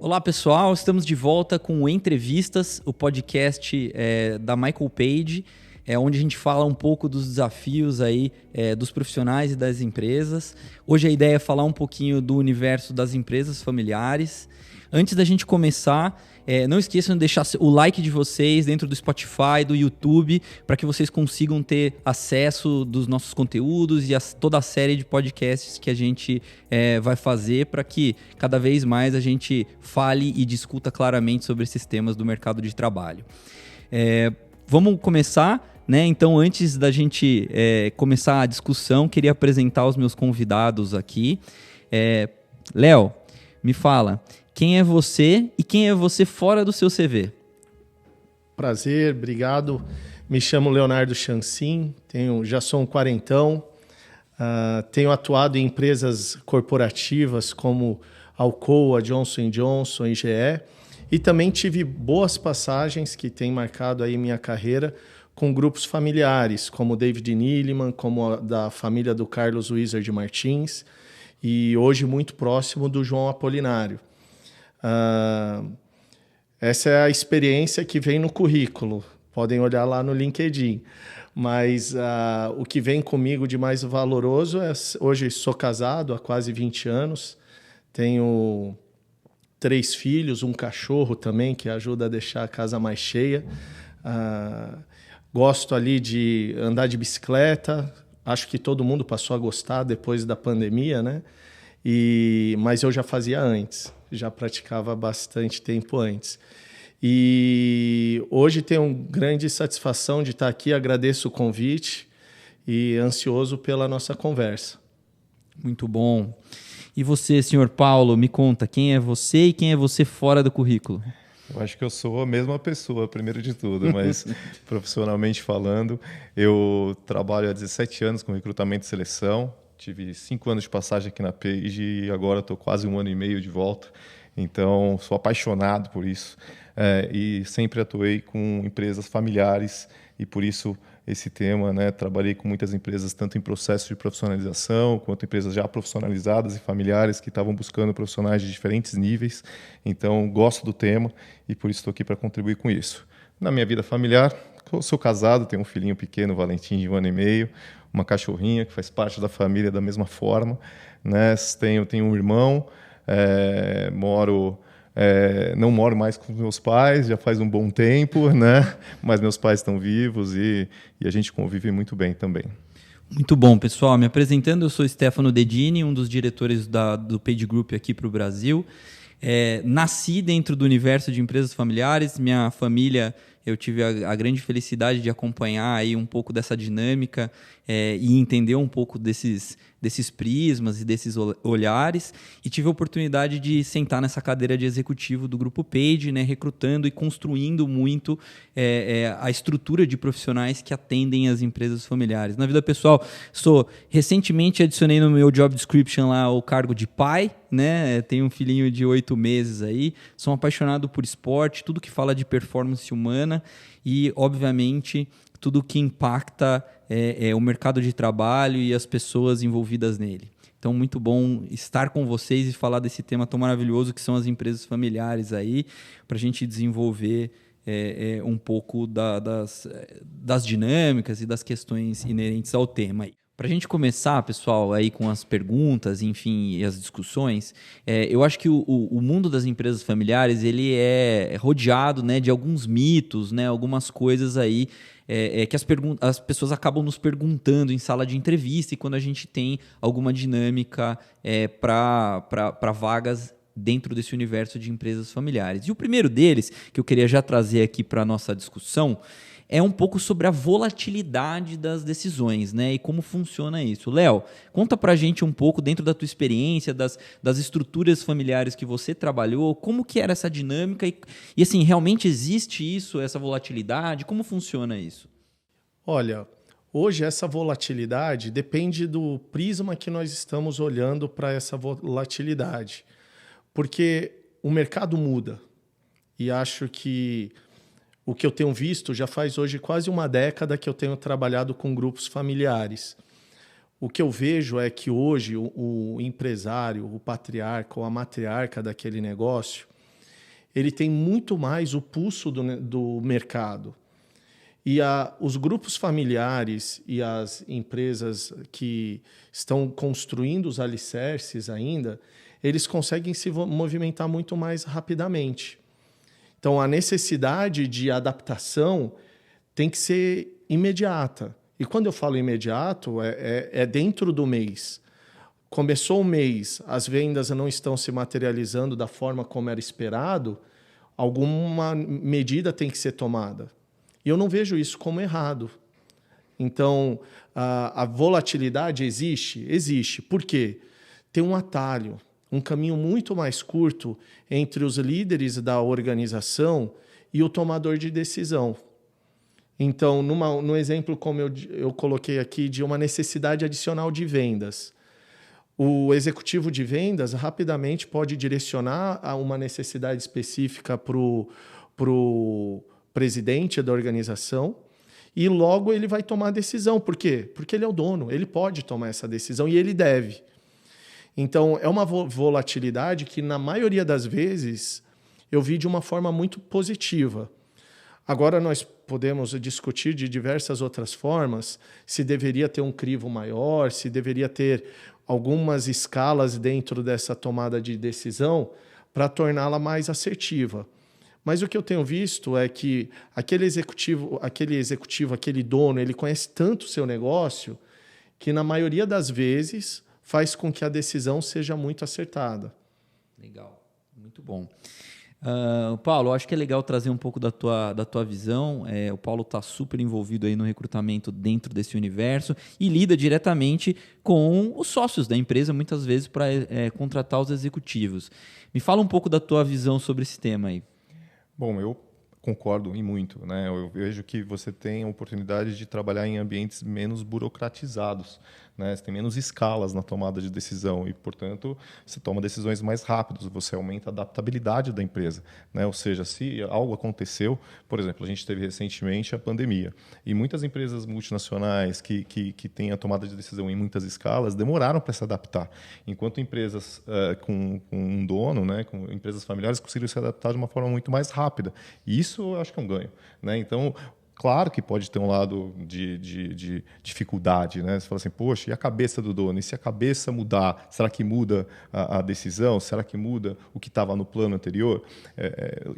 Olá pessoal, estamos de volta com o Entrevistas, o podcast da Michael Page, onde a gente fala um pouco dos desafios aí, dos profissionais e das empresas. Hoje a ideia é falar um pouquinho do universo das empresas familiares. Antes da gente começar, não esqueçam de deixar o like de vocês dentro do Spotify, do YouTube, para que vocês consigam ter acesso dos nossos conteúdos e toda a série de podcasts que a gente vai fazer para que cada vez mais a gente fale e discuta claramente sobre esses temas do mercado de trabalho. Vamos começar, né? Então, antes da gente começar a discussão, queria apresentar os meus convidados aqui. Léo, me fala, quem é você e quem é você fora do seu CV? Prazer, obrigado. Me chamo Leonardo Chancin, já sou um quarentão, tenho atuado em empresas corporativas como Alcoa, Johnson & Johnson, GE, e também tive boas passagens que têm marcado aí minha carreira com grupos familiares, como David Neeleman, como a da família do Carlos Wizard Martins, e hoje muito próximo do João Apolinário. Essa é a experiência que vem no currículo, podem olhar lá no LinkedIn, mas o que vem comigo de mais valoroso é, hoje sou casado há quase 20 anos, tenho 3 filhos, um cachorro também que ajuda a deixar a casa mais cheia, gosto ali de andar de bicicleta, acho que todo mundo passou a gostar depois da pandemia, né? Mas eu já fazia antes, já praticava bastante tempo antes. E hoje tenho grande satisfação de estar aqui, agradeço o convite e ansioso pela nossa conversa. Muito bom. E você, senhor Paulo, me conta, quem é você e quem é você fora do currículo? Eu acho que eu sou a mesma pessoa, primeiro de tudo, mas profissionalmente falando, eu trabalho há 17 anos com recrutamento e seleção, tive 5 anos de passagem aqui na Page e agora estou quase 1 ano e meio de volta, então sou apaixonado por isso e sempre atuei com empresas familiares e por isso esse tema, né? Trabalhei com muitas empresas tanto em processo de profissionalização quanto empresas já profissionalizadas e familiares que estavam buscando profissionais de diferentes níveis, então gosto do tema e por isso estou aqui para contribuir com isso. Na minha vida familiar, eu sou casado, tenho um filhinho pequeno, Valentim, de 1 ano e meio, uma cachorrinha que faz parte da família da mesma forma, né? Tenho um irmão, não moro mais com meus pais, já faz um bom tempo, né? Mas meus pais estão vivos e a gente convive muito bem também. Muito bom, pessoal. Me apresentando, eu sou Stefano Dedini, um dos diretores do Page Group aqui para o Brasil. Nasci dentro do universo de empresas familiares. Minha família, eu tive a grande felicidade de acompanhar aí um pouco dessa dinâmica e entender um pouco desses prismas e desses olhares, e tive a oportunidade de sentar nessa cadeira de executivo do Grupo Page, né, recrutando e construindo muito a estrutura de profissionais que atendem as empresas familiares. Na vida pessoal, recentemente adicionei no meu job description lá o cargo de pai, né? Tenho um filhinho de 8 meses aí, sou apaixonado por esporte, tudo que fala de performance humana e, obviamente, tudo que impacta o mercado de trabalho e as pessoas envolvidas nele. Então, muito bom estar com vocês e falar desse tema tão maravilhoso que são as empresas familiares aí, para a gente desenvolver um pouco das dinâmicas e das questões inerentes ao tema aí. Para a gente começar, pessoal, aí com as perguntas, enfim, e as discussões, eu acho que o mundo das empresas familiares ele é rodeado, né, de alguns mitos, né, algumas coisas aí que as pessoas acabam nos perguntando em sala de entrevista e quando a gente tem alguma dinâmica para vagas dentro desse universo de empresas familiares. E o primeiro deles, que eu queria já trazer aqui para a nossa discussão, é um pouco sobre a volatilidade das decisões, né? E como funciona isso. Léo, conta pra gente um pouco, dentro da tua experiência, das estruturas familiares que você trabalhou, como que era essa dinâmica e assim, realmente existe isso, essa volatilidade? Como funciona isso? Olha, hoje essa volatilidade depende do prisma que nós estamos olhando para essa volatilidade. Porque o mercado muda e acho que o que eu tenho visto já faz hoje quase 1 década que eu tenho trabalhado com grupos familiares. O que eu vejo é que hoje o empresário, o patriarca ou a matriarca daquele negócio, ele tem muito mais o pulso do mercado. E os grupos familiares e as empresas que estão construindo os alicerces ainda, eles conseguem se movimentar muito mais rapidamente. Então, a necessidade de adaptação tem que ser imediata. E quando eu falo imediato, é dentro do mês. Começou o mês, as vendas não estão se materializando da forma como era esperado, alguma medida tem que ser tomada. E eu não vejo isso como errado. Então, a volatilidade existe? Existe. Por quê? Tem um atalho, um caminho muito mais curto entre os líderes da organização e o tomador de decisão. Então, no exemplo como eu coloquei aqui, de uma necessidade adicional de vendas, o executivo de vendas rapidamente pode direcionar a uma necessidade específica para o presidente da organização e logo ele vai tomar a decisão. Por quê? Porque ele é o dono, ele pode tomar essa decisão e ele deve. Então, é uma volatilidade que, na maioria das vezes, eu vi de uma forma muito positiva. Agora, nós podemos discutir de diversas outras formas, se deveria ter um crivo maior, se deveria ter algumas escalas dentro dessa tomada de decisão para torná-la mais assertiva. Mas o que eu tenho visto é que aquele executivo, aquele dono, ele conhece tanto o seu negócio que, na maioria das vezes, faz com que a decisão seja muito acertada. Legal, muito bom. Paulo, acho que é legal trazer um pouco da tua visão. O Paulo está super envolvido aí no recrutamento dentro desse universo e lida diretamente com os sócios da empresa, muitas vezes, para contratar os executivos. Me fala um pouco da tua visão sobre esse tema aí. Bom, eu concordo e muito, né? Eu vejo que você tem a oportunidade de trabalhar em ambientes menos burocratizados, né? Você tem menos escalas na tomada de decisão e, portanto, você toma decisões mais rápidas, você aumenta a adaptabilidade da empresa, né? Ou seja, se algo aconteceu, por exemplo, a gente teve recentemente a pandemia e muitas empresas multinacionais que têm a tomada de decisão em muitas escalas demoraram para se adaptar, enquanto empresas com um dono, né, com empresas familiares, conseguiram se adaptar de uma forma muito mais rápida. E isso eu acho que é um ganho, né? Então, claro que pode ter um lado de dificuldade, né? Você fala assim, poxa, e a cabeça do dono? E se a cabeça mudar, será que muda a decisão? Será que muda o que estava no plano anterior?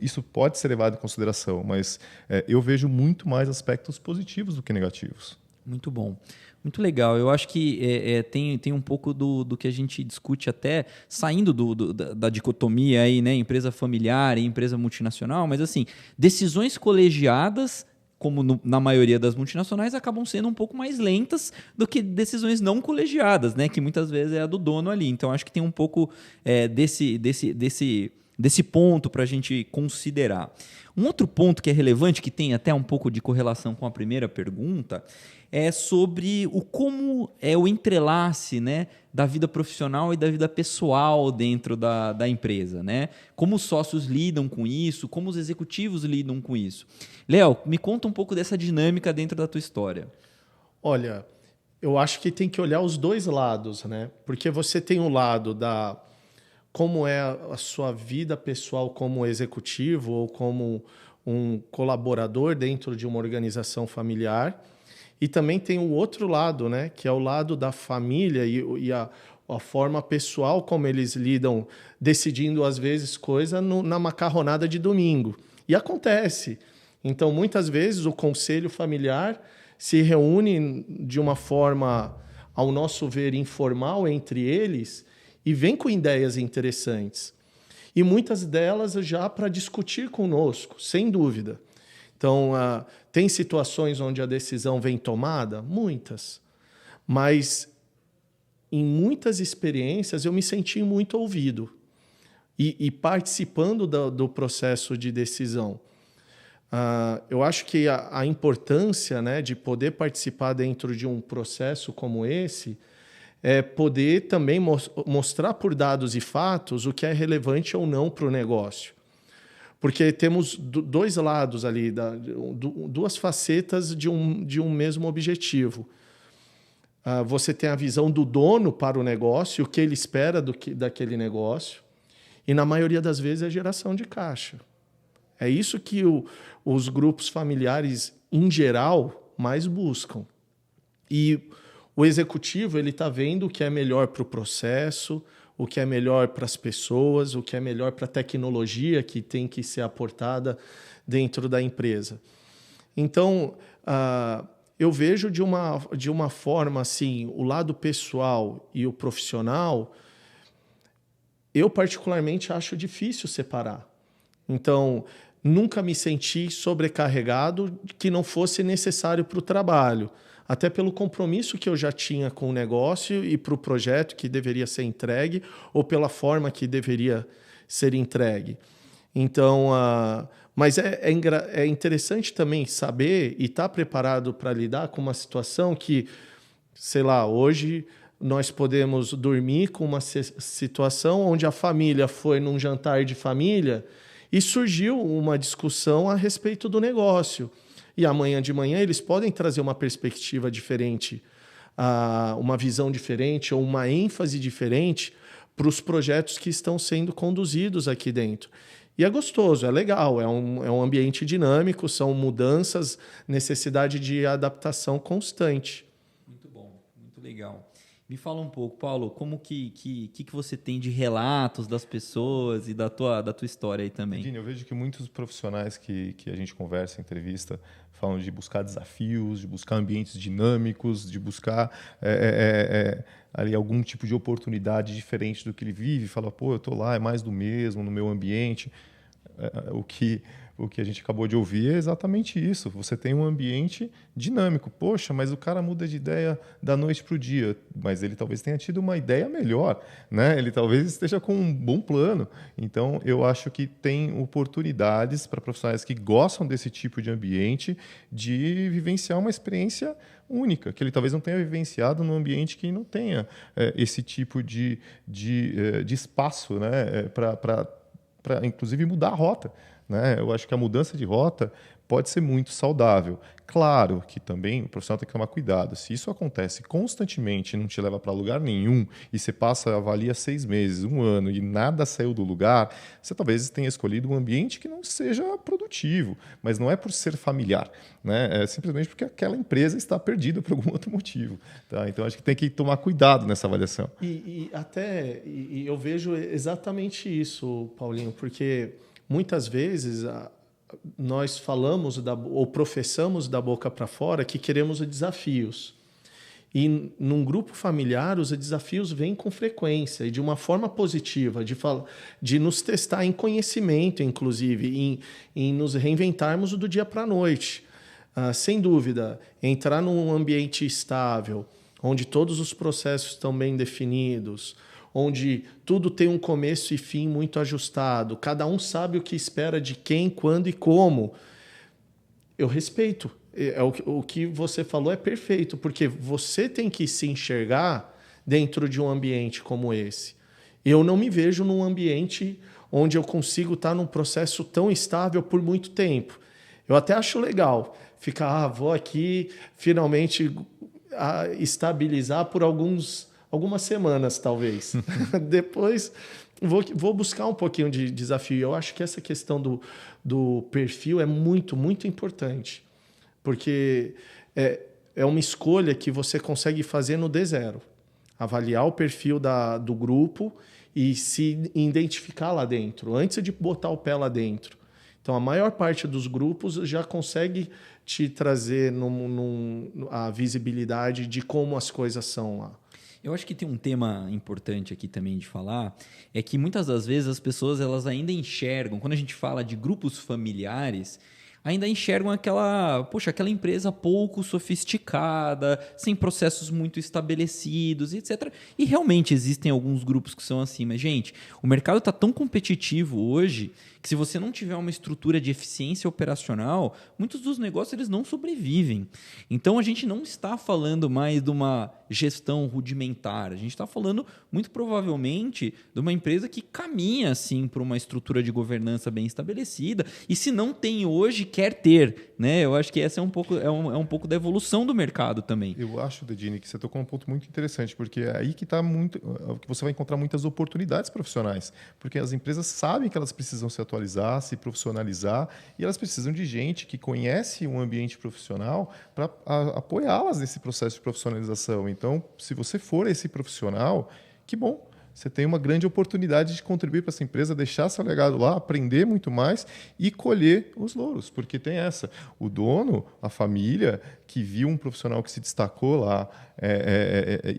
Isso pode ser levado em consideração, mas eu vejo muito mais aspectos positivos do que negativos. Muito bom. Muito legal. Eu acho que tem um pouco do que a gente discute até saindo da dicotomia aí, né? Empresa familiar e empresa multinacional, mas assim, decisões colegiadas, como na maioria das multinacionais, acabam sendo um pouco mais lentas do que decisões não colegiadas, né? Que muitas vezes é a do dono ali. Então, acho que tem um pouco desse ponto para a gente considerar. Um outro ponto que é relevante, que tem até um pouco de correlação com a primeira pergunta, é sobre como é o entrelace, né, da vida profissional e da vida pessoal dentro da empresa, né? Como os sócios lidam com isso, como os executivos lidam com isso. Léo, me conta um pouco dessa dinâmica dentro da tua história. Olha, eu acho que tem que olhar os dois lados, né? Porque você tem o lado da como é a sua vida pessoal como executivo ou como um colaborador dentro de uma organização familiar. E também tem o outro lado, né, que é o lado da família e a forma pessoal como eles lidam, decidindo, às vezes, coisa na macarronada de domingo. E acontece. Então, muitas vezes, o conselho familiar se reúne de uma forma, ao nosso ver, informal entre eles e vem com ideias interessantes. E muitas delas já para discutir conosco, sem dúvida. Então, tem situações onde a decisão vem tomada? Muitas. Mas, em muitas experiências, eu me senti muito ouvido e participando do processo de decisão. Eu acho que a importância, né, de poder participar dentro de um processo como esse é poder também mostrar por dados e fatos o que é relevante ou não para o negócio. Porque temos dois lados ali, duas facetas de um mesmo objetivo. Você tem a visão do dono para o negócio, o que ele espera daquele negócio, e na maioria das vezes é geração de caixa. É isso que os grupos familiares, em geral, mais buscam. E o executivo ele está vendo o que é melhor para o processo, o que é melhor para as pessoas, o que é melhor para a tecnologia que tem que ser aportada dentro da empresa. Então, eu vejo de uma forma assim, o lado pessoal e o profissional, eu particularmente acho difícil separar. Então, nunca me senti sobrecarregado que não fosse necessário para o trabalho, até pelo compromisso que eu já tinha com o negócio e para o projeto que deveria ser entregue ou pela forma que deveria ser entregue. Então, mas é interessante também saber e estar preparado para lidar com uma situação que, sei lá, hoje nós podemos dormir com uma situação onde a família foi num jantar de família e surgiu uma discussão a respeito do negócio. E amanhã de manhã eles podem trazer uma perspectiva diferente, uma visão diferente ou uma ênfase diferente para os projetos que estão sendo conduzidos aqui dentro. E é gostoso, é legal, é um ambiente dinâmico, são mudanças, necessidade de adaptação constante. Muito bom, muito legal. Me fala um pouco, Paulo, como que você tem de relatos das pessoas e da tua história aí também? Dini, eu vejo que muitos profissionais que a gente conversa, entrevista, falam de buscar desafios, de buscar ambientes dinâmicos, de buscar ali algum tipo de oportunidade diferente do que ele vive. Fala, pô, eu estou lá, é mais do mesmo, no meu ambiente. O que a gente acabou de ouvir é exatamente isso. Você tem um ambiente dinâmico. Poxa, mas o cara muda de ideia da noite para o dia. Mas ele talvez tenha tido uma ideia melhor, né? Ele talvez esteja com um bom plano. Então, eu acho que tem oportunidades para profissionais que gostam desse tipo de ambiente de vivenciar uma experiência única, que ele talvez não tenha vivenciado num ambiente que não tenha esse tipo de espaço, né? Para, inclusive, mudar a rota. Né? Eu acho que a mudança de rota pode ser muito saudável. Claro que também o profissional tem que tomar cuidado. Se isso acontece constantemente e não te leva para lugar nenhum, e você avalia 6 meses, 1 ano, e nada saiu do lugar, você talvez tenha escolhido um ambiente que não seja produtivo, mas não é por ser familiar, né? É simplesmente porque aquela empresa está perdida por algum outro motivo. Tá? Então, acho que tem que tomar cuidado nessa avaliação. E eu vejo exatamente isso, Paulinho, porque muitas vezes nós falamos ou professamos da boca para fora que queremos desafios. E num grupo familiar, os desafios vêm com frequência e de uma forma positiva, de nos testar em conhecimento, inclusive, em nos reinventarmos do dia para a noite. Sem dúvida, entrar num ambiente estável, onde todos os processos estão bem definidos, onde tudo tem um começo e fim muito ajustado, cada um sabe o que espera de quem, quando e como. Eu respeito. O que você falou é perfeito, porque você tem que se enxergar dentro de um ambiente como esse. Eu não me vejo num ambiente onde eu consigo estar num processo tão estável por muito tempo. Eu até acho legal ficar, vou aqui finalmente estabilizar por algumas semanas, talvez. Depois vou buscar um pouquinho de desafio. Eu acho que essa questão do perfil é muito, muito importante, porque é uma escolha que você consegue fazer no D0. Avaliar o perfil do grupo e se identificar lá dentro, antes de botar o pé lá dentro. Então, a maior parte dos grupos já consegue te trazer a visibilidade de como as coisas são lá. Eu acho que tem um tema importante aqui também de falar, é que muitas das vezes as pessoas elas ainda enxergam, quando a gente fala de grupos familiares, ainda enxergam aquela empresa pouco sofisticada, sem processos muito estabelecidos, etc. E realmente existem alguns grupos que são assim, mas, gente, o mercado está tão competitivo hoje que se você não tiver uma estrutura de eficiência operacional, muitos dos negócios eles não sobrevivem. Então, a gente não está falando mais de uma gestão rudimentar, a gente está falando, muito provavelmente, de uma empresa que caminha assim, para uma estrutura de governança bem estabelecida, e se não tem hoje, quer ter, né? Eu acho que essa é um pouco da evolução do mercado também. Eu acho, Dedini, que você tocou um ponto muito interessante, porque é aí que está muito, que você vai encontrar muitas oportunidades profissionais, porque as empresas sabem que elas precisam se atualizar, se profissionalizar, e elas precisam de gente que conhece um ambiente profissional para apoiá-las nesse processo de profissionalização. Então, se você for esse profissional, que bom. Você tem uma grande oportunidade de contribuir para essa empresa, deixar seu legado lá, aprender muito mais e colher os louros, porque tem essa. O dono, a família, que viu um profissional que se destacou lá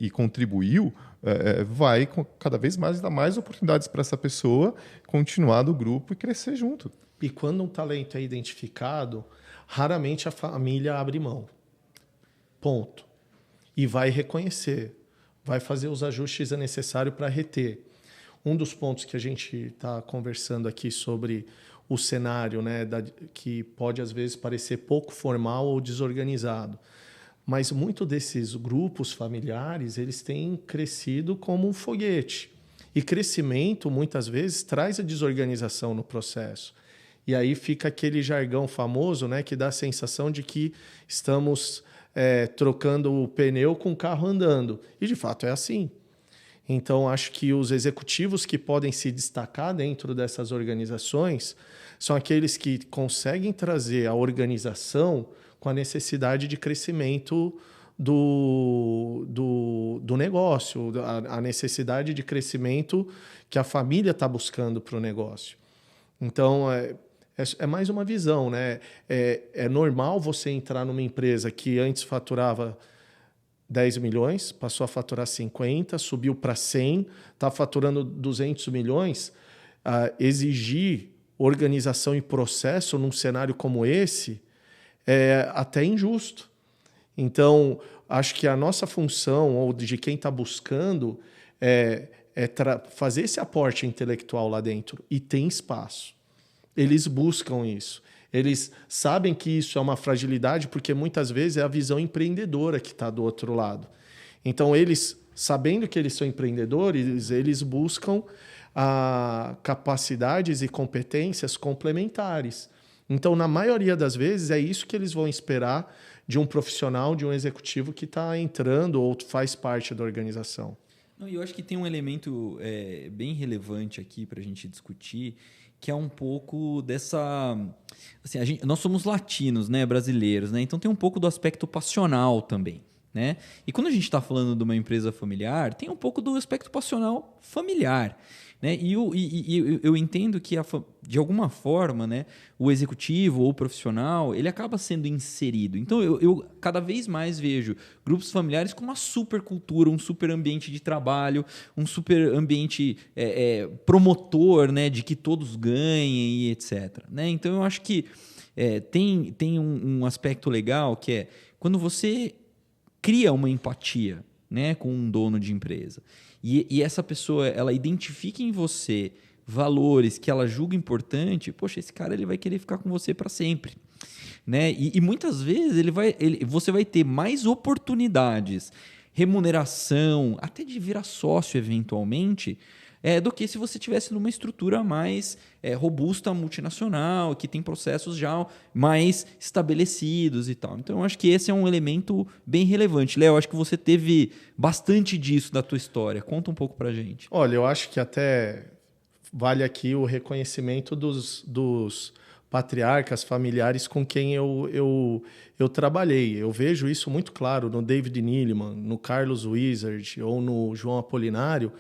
e contribuiu, vai cada vez mais dar mais oportunidades para essa pessoa continuar do grupo e crescer junto. E quando um talento é identificado, raramente a família abre mão. Ponto. E vai reconhecer. Vai fazer os ajustes necessários para reter. Um dos pontos que a gente está conversando aqui sobre o cenário, né, que pode às vezes parecer pouco formal ou desorganizado, mas muito desses grupos familiares eles têm crescido como um foguete. E crescimento muitas vezes traz a desorganização no processo. E aí fica aquele jargão famoso, né, que dá a sensação de que estamos trocando o pneu com o carro andando. E, de fato, é assim. Então, acho que os executivos que podem se destacar dentro dessas organizações são aqueles que conseguem trazer a organização com a necessidade de crescimento do negócio, a necessidade de crescimento que a família está buscando para o negócio. Então, é mais uma visão, né? É normal você entrar numa empresa que antes faturava 10 milhões, passou a faturar 50, subiu para 100, está faturando 200 milhões. Exigir organização e processo num cenário como esse é até injusto. Então, acho que a nossa função, ou de quem está buscando, fazer esse aporte intelectual lá dentro, e tem espaço. Eles buscam isso. Eles sabem que isso é uma fragilidade porque muitas vezes é a visão empreendedora que está do outro lado. Então, eles, sabendo que eles são empreendedores, eles buscam capacidades e competências complementares. Então, na maioria das vezes, é isso que eles vão esperar de um profissional, de um executivo que está entrando ou faz parte da organização. Eu acho que tem um elemento bem relevante aqui para a gente discutir, que é um pouco dessa... Assim, nós somos latinos, né, brasileiros, né? Então tem um pouco do aspecto passional também, né? E quando a gente está falando de uma empresa familiar, tem um pouco do aspecto passional familiar, né? E eu entendo que, de alguma forma, né, o executivo ou o profissional ele acaba sendo inserido. Então, eu cada vez mais vejo grupos familiares com uma super cultura, um super ambiente de trabalho, um super ambiente promotor, né, de que todos ganhem e etc. Né? Então, eu acho que tem um aspecto legal que é quando você cria uma empatia, né, com um dono de empresa e essa pessoa ela identifica em você valores que ela julga importante, poxa, esse cara ele vai querer ficar com você para sempre, né? E muitas vezes você vai ter mais oportunidades, remuneração, até de virar sócio eventualmente, do que se você tivesse numa estrutura mais robusta, multinacional, que tem processos já mais estabelecidos e tal. Então, eu acho que esse é um elemento bem relevante. Léo, acho que você teve bastante disso da tua história. Conta um pouco pra gente. Olha, eu acho que até vale aqui o reconhecimento dos patriarcas familiares com quem eu trabalhei. Eu vejo isso muito claro no David Neeleman, no Carlos Wizard ou no João Apolinário.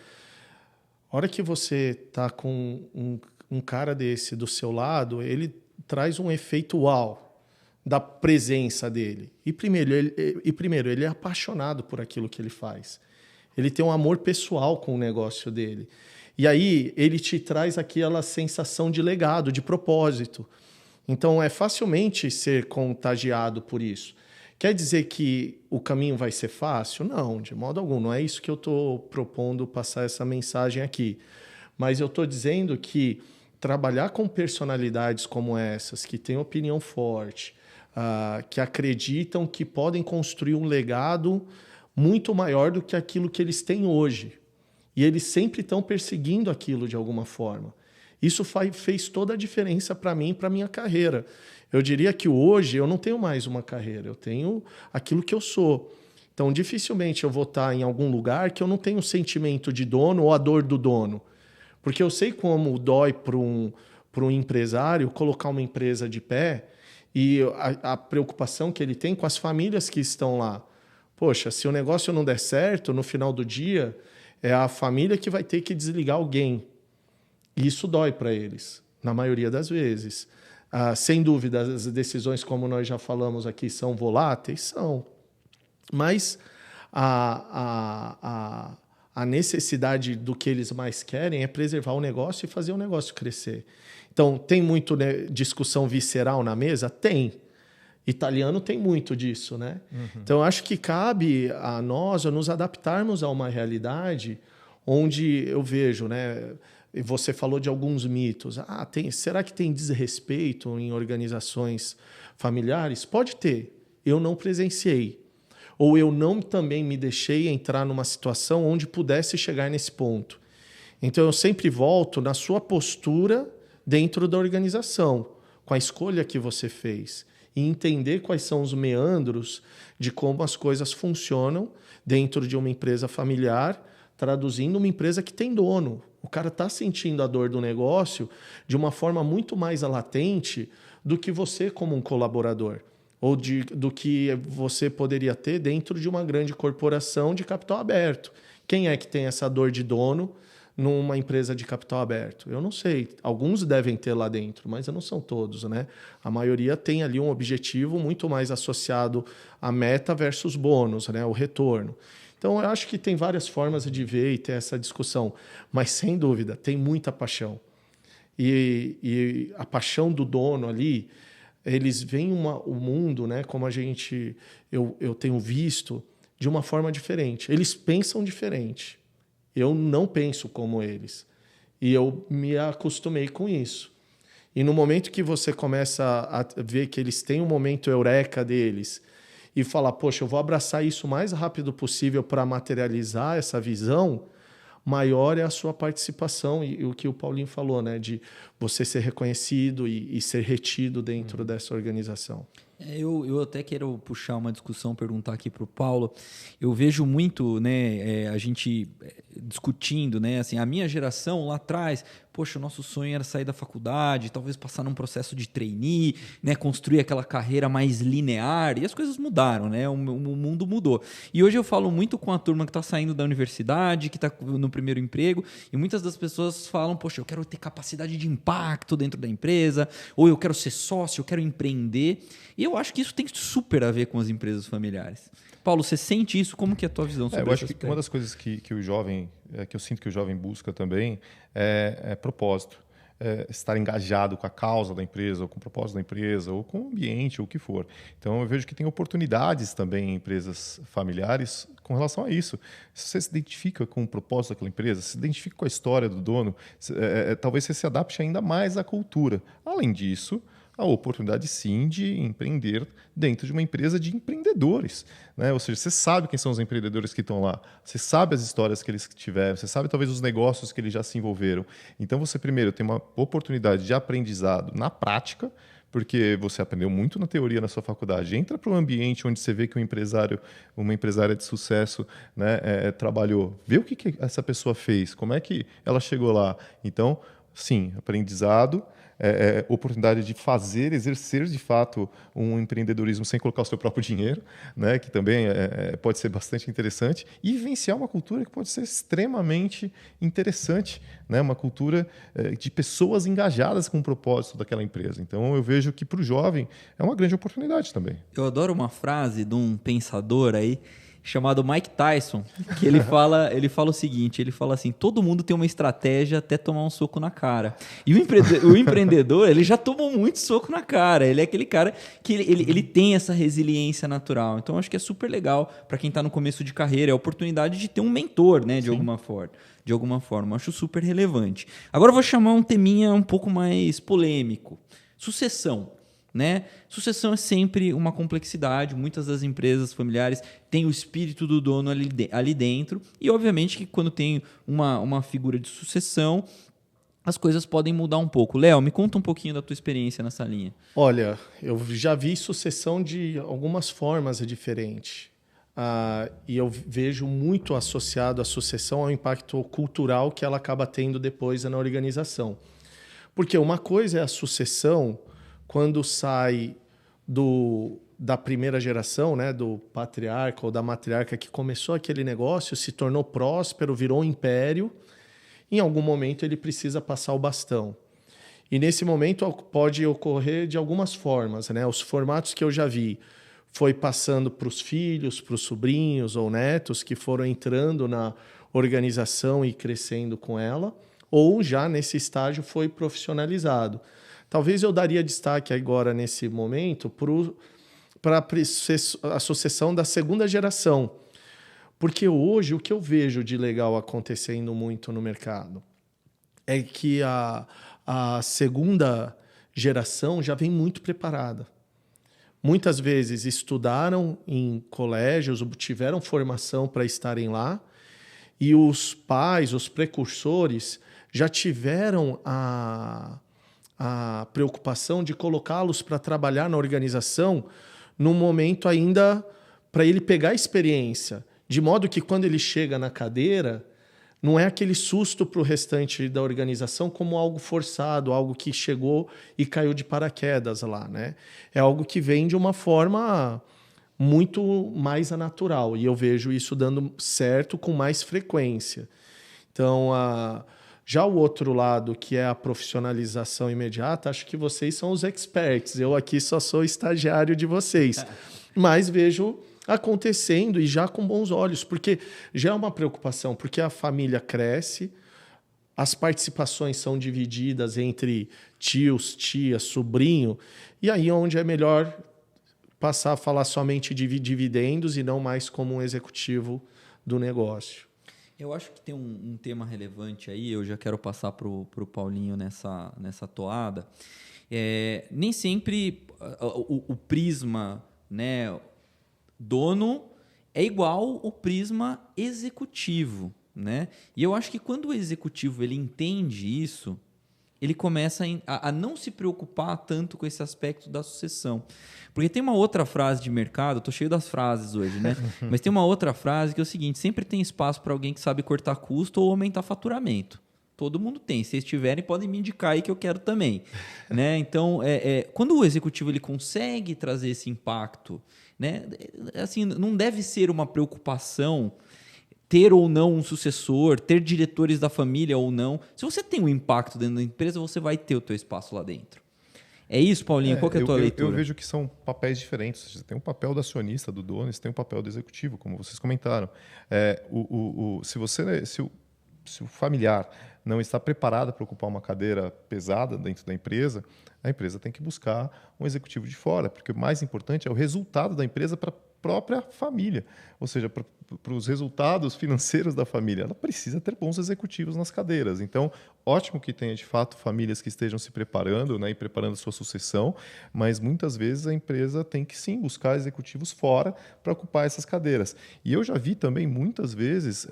A hora que você está com um cara desse do seu lado, ele traz um efeito uau da presença dele. E primeiro, ele é apaixonado por aquilo que ele faz. Ele tem um amor pessoal com o negócio dele. E aí ele te traz aquela sensação de legado, de propósito. Então, é facilmente ser contagiado por isso. Quer dizer que o caminho vai ser fácil? Não, de modo algum. Não é isso que eu estou propondo passar essa mensagem aqui. Mas eu estou dizendo que trabalhar com personalidades como essas, que têm opinião forte, que acreditam que podem construir um legado muito maior do que aquilo que eles têm hoje. E eles sempre estão perseguindo aquilo de alguma forma. Isso fez toda a diferença para mim e para a minha carreira. Eu diria que hoje eu não tenho mais uma carreira, eu tenho aquilo que eu sou. Então, dificilmente eu vou estar em algum lugar que eu não tenho o sentimento de dono ou a dor do dono. Porque eu sei como dói para um empresário colocar uma empresa de pé e a preocupação que ele tem com as famílias que estão lá. Poxa, se o negócio não der certo, no final do dia, é a família que vai ter que desligar alguém. E isso dói para eles, na maioria das vezes. Sem dúvida, as decisões, como nós já falamos aqui, são voláteis? São. Mas a necessidade do que eles mais querem é preservar o negócio e fazer o negócio crescer. Então, tem muito, né, discussão visceral na mesa? Tem. Italiano tem muito disso, né? Então, acho que cabe a nós nos adaptarmos a uma realidade onde eu vejo, né? Você falou de alguns mitos. Será que tem desrespeito em organizações familiares? Pode ter. Eu não presenciei. Ou eu não também me deixei entrar numa situação onde pudesse chegar nesse ponto. Então, eu sempre volto na sua postura dentro da organização, com a escolha que você fez, e entender quais são os meandros de como as coisas funcionam dentro de uma empresa familiar, traduzindo uma empresa que tem dono. O cara está sentindo a dor do negócio de uma forma muito mais latente do que você como um colaborador, ou do que você poderia ter dentro de uma grande corporação de capital aberto. Quem é que tem essa dor de dono numa empresa de capital aberto? Eu não sei. Alguns devem ter lá dentro, mas não são todos, né? A maioria tem ali um objetivo muito mais associado à meta versus bônus, né? O retorno. Então, eu acho que tem várias formas de ver e ter essa discussão, mas, sem dúvida, tem muita paixão. E a paixão do dono ali, eles veem o mundo, né, como eu tenho visto, de uma forma diferente. Eles pensam diferente. Eu não penso como eles. E eu me acostumei com isso. E no momento que você começa a ver que eles têm um momento eureka deles e falar, poxa, eu vou abraçar isso o mais rápido possível para materializar essa visão, maior é a sua participação e o que o Paulinho falou, né, de você ser reconhecido e ser retido dentro dessa organização. Eu até quero puxar uma discussão, perguntar aqui para o Paulo. Eu vejo muito, né, a gente discutindo, né, assim, a minha geração lá atrás, poxa, o nosso sonho era sair da faculdade, talvez passar num processo de trainee, né, construir aquela carreira mais linear, e as coisas mudaram, né, o mundo mudou. E hoje eu falo muito com a turma que está saindo da universidade, que está no primeiro emprego, e muitas das pessoas falam, poxa, eu quero ter capacidade de impacto dentro da empresa, ou eu quero ser sócio, eu quero empreender. E eu acho que isso tem super a ver com as empresas familiares. Paulo, você sente isso? Como que é a tua visão sobre isso? Eu acho que uma das coisas que o jovem, que eu sinto que o jovem busca também é propósito. Estar engajado com a causa da empresa, ou com o propósito da empresa, ou com o ambiente, ou o que for. Então, eu vejo que tem oportunidades também em empresas familiares com relação a isso. Se você se identifica com o propósito daquela empresa, se identifica com a história do dono, talvez você se adapte ainda mais à cultura. Além disso, a oportunidade, sim, de empreender dentro de uma empresa de empreendedores, né? Ou seja, você sabe quem são os empreendedores que estão lá, você sabe as histórias que eles tiveram, você sabe talvez os negócios que eles já se envolveram. Então, você primeiro tem uma oportunidade de aprendizado na prática, porque você aprendeu muito na teoria na sua faculdade. Entra para um ambiente onde você vê que uma empresária de sucesso, né, trabalhou, vê o que essa pessoa fez, como é que ela chegou lá. Então, sim, aprendizado, oportunidade de exercer de fato um empreendedorismo sem colocar o seu próprio dinheiro, né, que também pode ser bastante interessante, e vivenciar uma cultura que pode ser extremamente interessante, né, uma cultura de pessoas engajadas com o propósito daquela empresa. Então, eu vejo que para o jovem é uma grande oportunidade também. Eu adoro uma frase de um pensador aí, chamado Mike Tyson, que ele fala o seguinte, ele fala assim, todo mundo tem uma estratégia até tomar um soco na cara. E o empreendedor, ele já tomou muito soco na cara, ele é aquele cara que ele tem essa resiliência natural. Então, acho que é super legal para quem está no começo de carreira, é a oportunidade de ter um mentor, né, de alguma forma. Acho super relevante. Agora eu vou chamar um teminha um pouco mais polêmico. Sucessão. Né? Sucessão é sempre uma complexidade. Muitas das empresas familiares têm o espírito do dono ali dentro. E, obviamente, que quando tem uma figura de sucessão, as coisas podem mudar um pouco. Léo, me conta um pouquinho da tua experiência nessa linha. Olha, eu já vi sucessão de algumas formas diferentes. E eu vejo muito associado a sucessão ao impacto cultural que ela acaba tendo depois na organização. Porque uma coisa é a sucessão quando sai da primeira geração, né, do patriarca ou da matriarca que começou aquele negócio, se tornou próspero, virou um império. Em algum momento ele precisa passar o bastão. E nesse momento pode ocorrer de algumas formas, né? Os formatos que eu já vi foi passando para os filhos, para os sobrinhos ou netos que foram entrando na organização e crescendo com ela, ou já nesse estágio foi profissionalizado. Talvez eu daria destaque agora nesse momento para a sucessão da segunda geração. Porque hoje o que eu vejo de legal acontecendo muito no mercado é que a segunda geração já vem muito preparada. Muitas vezes estudaram em colégios, tiveram formação para estarem lá, e os pais, os precursores, já tiveram a preocupação de colocá-los para trabalhar na organização num momento ainda para ele pegar a experiência. De modo que quando ele chega na cadeira, não é aquele susto para o restante da organização como algo forçado, algo que chegou e caiu de paraquedas lá, né? É algo que vem de uma forma muito mais natural. E eu vejo isso dando certo com mais frequência. Então, já o outro lado, que é a profissionalização imediata, acho que vocês são os experts. Eu aqui só sou estagiário de vocês. Mas vejo acontecendo e já com bons olhos, porque já é uma preocupação, porque a família cresce, as participações são divididas entre tios, tias, sobrinho, e aí onde é melhor passar a falar somente de dividendos e não mais como um executivo do negócio. Eu acho que tem um tema relevante aí, eu já quero passar para o Paulinho nessa toada. Nem sempre o prisma, né, dono é igual o prisma executivo, né? E eu acho que quando o executivo ele entende isso, ele começa a não se preocupar tanto com esse aspecto da sucessão. Porque tem uma outra frase de mercado, estou cheio das frases hoje, né? Mas tem uma outra frase que é o seguinte: sempre tem espaço para alguém que sabe cortar custo ou aumentar faturamento. Todo mundo tem. Se vocês tiverem, podem me indicar aí que eu quero também. Né? Então, quando o executivo ele consegue trazer esse impacto, né? Assim, não deve ser uma preocupação ter ou não um sucessor, ter diretores da família ou não. Se você tem um impacto dentro da empresa, você vai ter o teu espaço lá dentro. É isso, Paulinho? Qual que é a tua leitura? Eu vejo que são papéis diferentes. Você tem um papel do acionista, do dono, você tem um papel do executivo, como vocês comentaram. Se o familiar não está preparado para ocupar uma cadeira pesada dentro da empresa, a empresa tem que buscar um executivo de fora, porque o mais importante é o resultado da empresa para a própria família, ou seja, para os resultados financeiros da família. Ela precisa ter bons executivos nas cadeiras. Então, ótimo que tenha, de fato, famílias que estejam se preparando, né, e preparando sua sucessão, mas muitas vezes a empresa tem que, sim, buscar executivos fora para ocupar essas cadeiras. E eu já vi também, muitas vezes,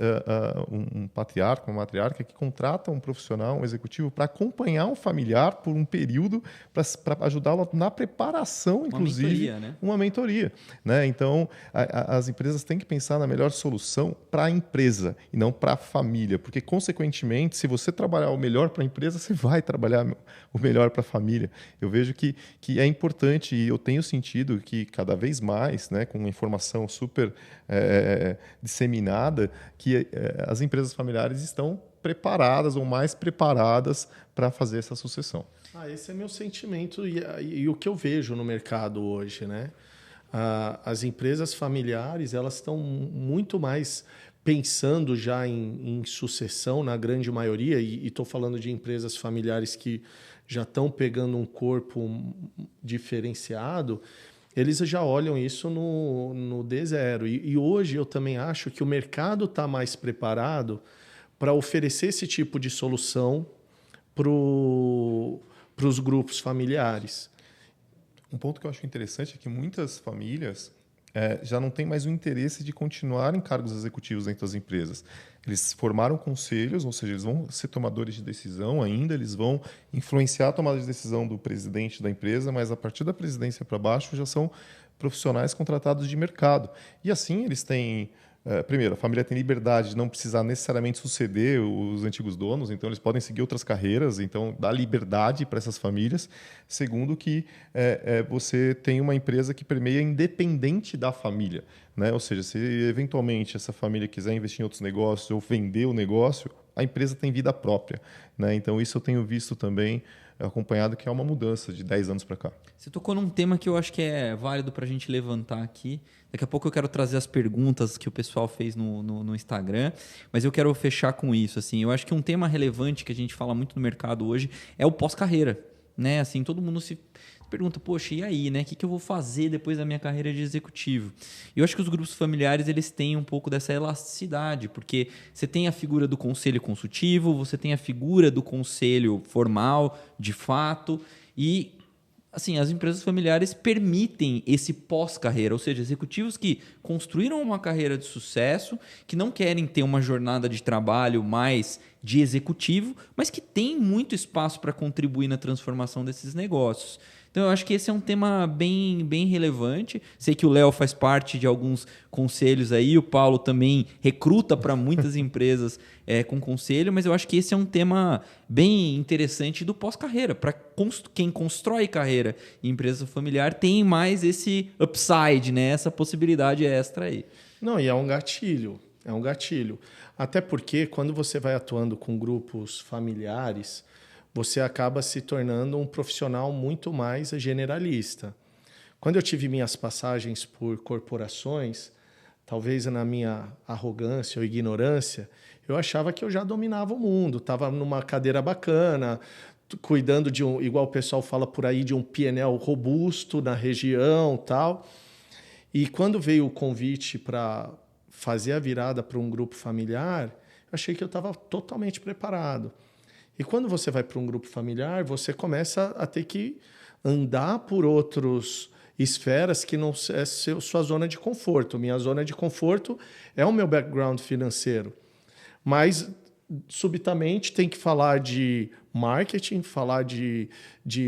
um patriarca, uma matriarca que contrata um profissional, um executivo, para acompanhar um familiar por um período, para ajudá-lo na preparação, inclusive, uma mentoria, né? Então, as empresas têm que pensar na melhor solução para a empresa e não para a família, porque, consequentemente, se você trabalhar o melhor para a empresa, você vai trabalhar o melhor para a família. Eu vejo que é importante, e eu tenho sentido que cada vez mais, né, com informação super disseminada, que as empresas familiares estão preparadas ou mais preparadas para fazer essa sucessão. Esse é meu sentimento e o que eu vejo no mercado hoje, né? As empresas familiares, elas estão muito mais pensando já em sucessão, na grande maioria, e estou falando de empresas familiares que já estão pegando um corpo diferenciado, eles já olham isso no D0. E hoje eu também acho que o mercado está mais preparado para oferecer esse tipo de solução para os grupos familiares. Um ponto que eu acho interessante é que muitas famílias já não têm mais o interesse de continuar em cargos executivos dentro das empresas. Eles formaram conselhos, ou seja, eles vão ser tomadores de decisão ainda, eles vão influenciar a tomada de decisão do presidente da empresa, mas a partir da presidência para baixo já são profissionais contratados de mercado. E assim eles têm... primeiro, a família tem liberdade de não precisar necessariamente suceder os antigos donos, então eles podem seguir outras carreiras, então dá liberdade para essas famílias. Segundo, que você tem uma empresa que permeia independente da família, né? Ou seja, se eventualmente essa família quiser investir em outros negócios ou vender o negócio, a empresa tem vida própria, né? Então isso eu tenho visto também, acompanhado, que é uma mudança de 10 anos para cá. Você tocou num tema que eu acho que é válido para a gente levantar aqui. Daqui a pouco eu quero trazer as perguntas que o pessoal fez no Instagram, mas eu quero fechar com isso. Assim, eu acho que um tema relevante que a gente fala muito no mercado hoje é o pós-carreira, né? Assim, todo mundo se pergunta, poxa, e aí, né? O que eu vou fazer depois da minha carreira de executivo? E eu acho que os grupos familiares eles têm um pouco dessa elasticidade, porque você tem a figura do conselho consultivo, você tem a figura do conselho formal, de fato, e assim, as empresas familiares permitem esse pós-carreira, ou seja, executivos que construíram uma carreira de sucesso, que não querem ter uma jornada de trabalho mais de executivo, mas que tem muito espaço para contribuir na transformação desses negócios. Então, eu acho que esse é um tema bem relevante. Sei que o Léo faz parte de alguns conselhos aí, o Paulo também recruta para muitas empresas com conselho, mas eu acho que esse é um tema bem interessante do pós-carreira. Para quem constrói carreira em empresa familiar, tem mais esse upside, né? Essa possibilidade extra aí. Não, e é um gatilho. É um gatilho. Até porque, quando você vai atuando com grupos familiares, você acaba se tornando um profissional muito mais generalista. Quando eu tive minhas passagens por corporações, talvez na minha arrogância ou ignorância, eu achava que eu já dominava o mundo, estava numa cadeira bacana, cuidando de igual o pessoal fala por aí, de um P&L robusto na região, tal. E quando veio o convite para fazer a virada para um grupo familiar, eu achei que eu estava totalmente preparado. E quando você vai para um grupo familiar, você começa a ter que andar por outras esferas que não é sua zona de conforto. Minha zona de conforto é o meu background financeiro. Mas, subitamente, tem que falar de marketing, falar de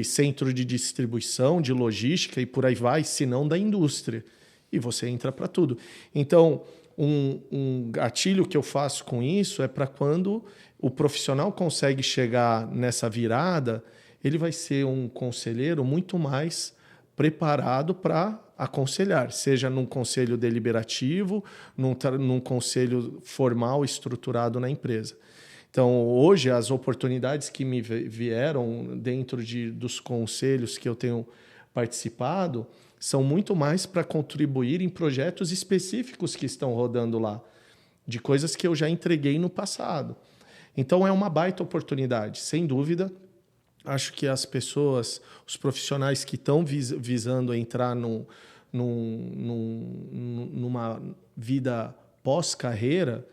centro de distribuição, de logística e por aí vai, se não da indústria. E você entra para tudo. Então, um gatilho que eu faço com isso é para quando o profissional consegue chegar nessa virada, ele vai ser um conselheiro muito mais preparado para aconselhar, seja num conselho deliberativo, num conselho formal estruturado na empresa. Então, hoje, as oportunidades que me vieram dentro dos conselhos que eu tenho participado são muito mais para contribuir em projetos específicos que estão rodando lá, de coisas que eu já entreguei no passado. Então, é uma baita oportunidade, sem dúvida. Acho que as pessoas, os profissionais que estão visando entrar numa vida pós-carreira,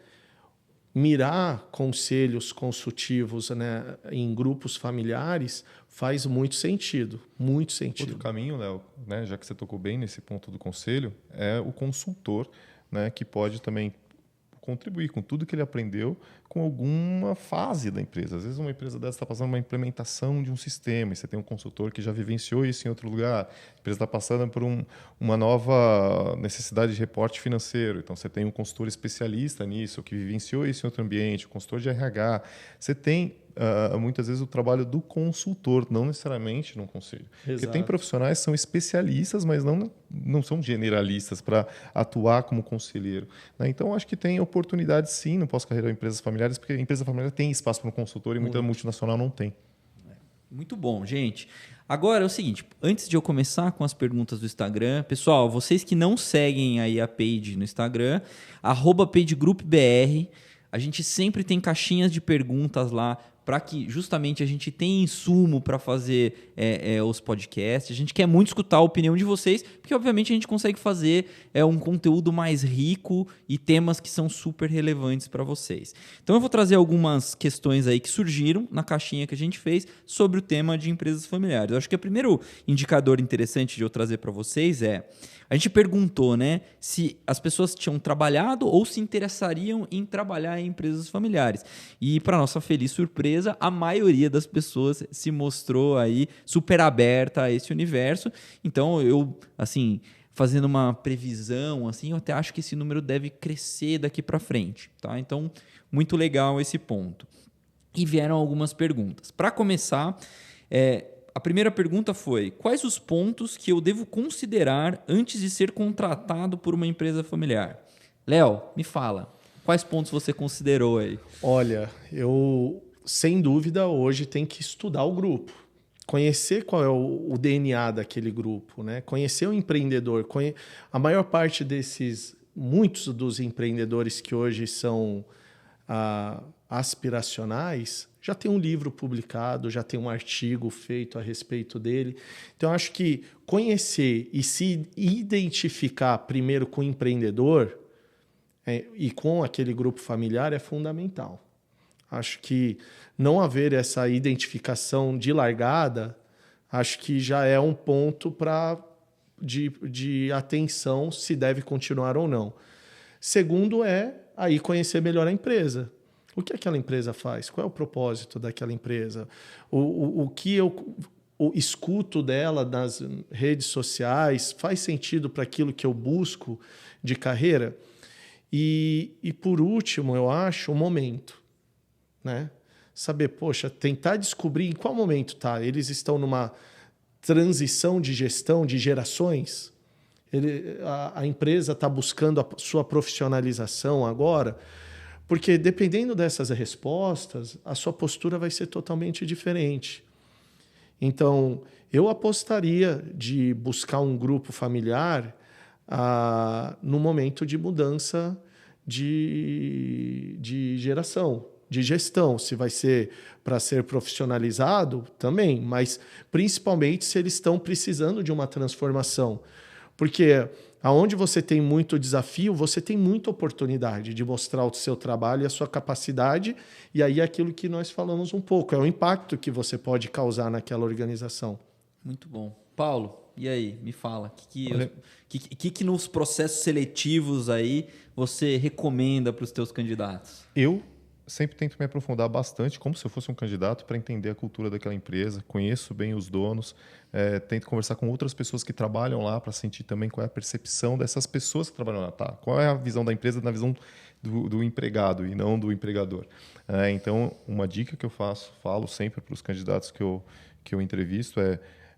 mirar conselhos consultivos, né, em grupos familiares faz muito sentido, muito sentido. Outro caminho, Léo, né, já que você tocou bem nesse ponto do conselho, é o consultor, né, que pode também contribuir com tudo que ele aprendeu com alguma fase da empresa. Às vezes uma empresa dessa está passando uma implementação de um sistema e você tem um consultor que já vivenciou isso em outro lugar. A empresa está passando por uma nova necessidade de reporte financeiro. Então, você tem um consultor especialista nisso, que vivenciou isso em outro ambiente, o consultor de RH. Você tem, muitas vezes, o trabalho do consultor, não necessariamente num conselho. Exato. Porque tem profissionais que são especialistas, mas não são generalistas para atuar como conselheiro, né? Então, acho que tem oportunidade, sim, no pós-carreira empresas familiares, porque a empresa familiar tem espaço para um consultor e muita multinacional não tem. Muito bom, gente. Agora é o seguinte, antes de eu começar com as perguntas do Instagram, pessoal, vocês que não seguem aí a Page no Instagram, @PageGroupBR, a gente sempre tem caixinhas de perguntas lá para que justamente a gente tenha insumo para fazer os podcasts. A gente quer muito escutar a opinião de vocês, porque obviamente a gente consegue fazer um conteúdo mais rico e temas que são super relevantes para vocês. Então eu vou trazer algumas questões aí que surgiram na caixinha que a gente fez sobre o tema de empresas familiares. Eu acho que o primeiro indicador interessante de eu trazer para vocês é A gente perguntou, né, se as pessoas tinham trabalhado ou se interessariam em trabalhar em empresas familiares. E, para nossa feliz surpresa, a maioria das pessoas se mostrou aí super aberta a esse universo. Então, eu, assim, fazendo uma previsão, assim, eu até acho que esse número deve crescer daqui para frente, tá? Então, muito legal esse ponto. E vieram algumas perguntas. Para começar, a primeira pergunta foi: quais os pontos que eu devo considerar antes de ser contratado por uma empresa familiar? Léo, me fala, quais pontos você considerou aí? Olha, eu, sem dúvida, hoje tenho que estudar o grupo. Conhecer qual é o DNA daquele grupo, né? Conhecer o empreendedor. A maior parte muitos dos empreendedores que hoje são aspiracionais, já tem um livro publicado, já tem um artigo feito a respeito dele. Então, acho que conhecer e se identificar primeiro com o empreendedor e com aquele grupo familiar é fundamental. Acho que não haver essa identificação de largada, acho que já é um ponto de atenção se deve continuar ou não. Segundo aí conhecer melhor a empresa. O que aquela empresa faz? Qual é o propósito daquela empresa? O que eu escuto dela nas redes sociais faz sentido para aquilo que eu busco de carreira? E por último, eu acho o momento, né? Saber, poxa, tentar descobrir em qual momento tá. Eles estão numa transição de gestão de gerações? A empresa está buscando a sua profissionalização agora? Porque dependendo dessas respostas, a sua postura vai ser totalmente diferente. Então, eu apostaria de buscar um grupo familiar no momento de mudança de geração, de gestão. Se vai ser para ser profissionalizado, também, mas principalmente se eles estão precisando de uma transformação. Porque aonde você tem muito desafio, você tem muita oportunidade de mostrar o seu trabalho e a sua capacidade, e aí é aquilo que nós falamos um pouco, é o impacto que você pode causar naquela organização. Muito bom. Paulo, e aí? Me fala, que nos processos seletivos aí você recomenda para os teus candidatos? Eu sempre tento me aprofundar bastante, como se eu fosse um candidato, para entender a cultura daquela empresa, conheço bem os donos, tento conversar com outras pessoas que trabalham lá para sentir também qual é a percepção dessas pessoas que trabalham lá. Tá? Qual é a visão da empresa na visão do empregado e não do empregador. Então, uma dica que eu falo sempre para os candidatos que eu entrevisto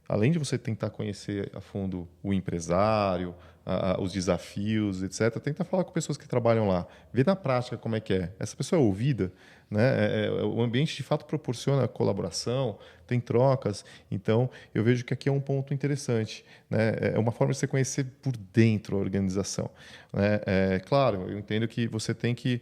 além de você tentar conhecer a fundo o empresário, os desafios, etc., tenta falar com pessoas que trabalham lá, ver na prática como é que é. Essa pessoa é ouvida, né? O ambiente de fato proporciona colaboração, tem trocas, então eu vejo que aqui é um ponto interessante, né? É uma forma de você conhecer por dentro a organização, né? Claro, eu entendo que você tem que